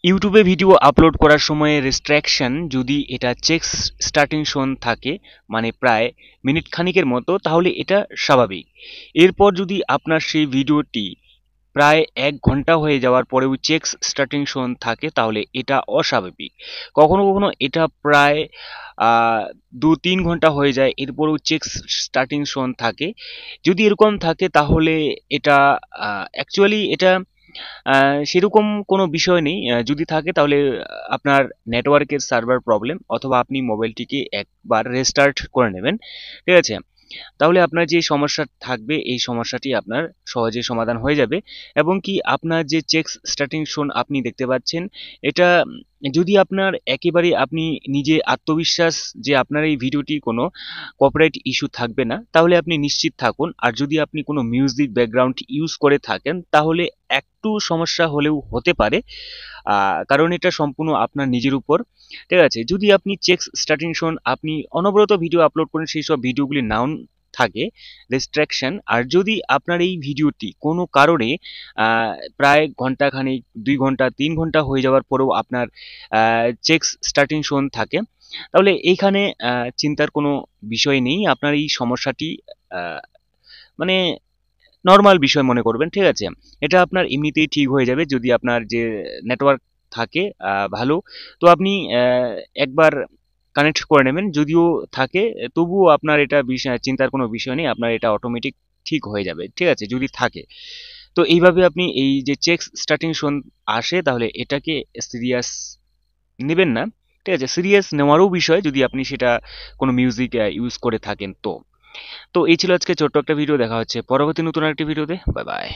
ইউটিউবে video upload করার সময় রেস্ট্রিকশন যদি এটা চেক স্টার্টিং শোন থাকে মানে প্রায় মিনিট খানিকের মতো তাহলে এটা স্বাভাবিক। এরপর যদি আপনার সেই ভিডিওটি প্রায় ১ ঘন্টা হয়ে যাওয়ার পরেও চেকস স্টার্টিং শোন থাকে তাহলে এটা অস্বাভাবিক। কখনো, কখনো এটা প্রায় আ ২-৩ ঘন্টা হয়ে যায় এরপরেও চেকস স্টার্টিং শোন থাকে। যদি এরকম থাকে তাহলে এটা অ্যাকচুয়ালি এটা আ সেরকম কোনো বিষয় নেই। যদি থাকে তাহলে আপনার নেটওয়ার্কের সার্ভার প্রবলেম অথবা আপনি মোবাইলটিকে একবার রেস্টার্ট করে নেবেন। ঠিক আছে? তাহলে আপনার যে সমস্যা থাকবে এই সমস্যাটি আপনার সহজেই সমাধান হয়ে যাবে এবং কি আপনার যে চেকস স্টার্টিং শোন আপনি দেখতে পাচ্ছেন এটা যদি আপনার একেবারে আপনি নিজে আত্মবিশ্বাস যে আপনার এই ভিডিওটি কোনো কপিরাইট ইস্যু থাকবে না তাহলে আপনি নিশ্চিত থাকুন। আর যদি আপনি কোনো মিউজিক ব্যাকগ্রাউন্ড ইউজ করে থাকেন তাহলে একটু সমস্যা হলেও হতে পারে। কারণ এটা সম্পূর্ণ আপনার নিজের উপর। ঠিক আছে? যদি আপনি চেকস স্টার্টিং শোন আপনি অনবরত ভিডিও আপলোড করেন সেই সব ভিডিওগুলি নাও থাকে রেস্ট্রিকশন। আর যদি আপনার এই ভিডিওটি কোনো কারণে প্রায় ঘন্টাখানেক ২ ঘন্টা ৩ ঘন্টা হয়ে যাওয়ার পরেও আপনার চেকস স্টার্টিং শোন থাকে তাহলে এইখানে চিন্তার কোনো বিষয় নেই। আপনার এই সমস্যাটি আ মানে নরমাল বিষয় মনে করবেন। ঠিক আছে? এটা আপনার এমনিতেই ঠিক হয়ে যাবে যদি আপনার যে নেটওয়ার্ক থাকে ভালো। তো আপনি একবার কানেক্ট করে নেবেন। যদিও থাকে তবুও আপনার এটা চিন্তার কোনো বিষয় নেই। আপনার এটা অটোমেটিক ঠিক হয়ে যাবে। ঠিক আছে? যদি থাকে। তো এইভাবে আপনি এই যে চেকস স্টার্টিং শোন আসে তাহলে এটাকে সিরিয়াস নিবেন না। ঠিক আছে? সিরিয়াস নেওয়ারও বিষয় যদি আপনি সেটা কোনো মিউজিক ইউজ করে থাকেন তো। তো এই ছিল আজকে ছোট্ট একটা ভিডিও। দেখা হচ্ছে পরবর্তী নতুন আরেকটি ভিডিওতে। Bye bye.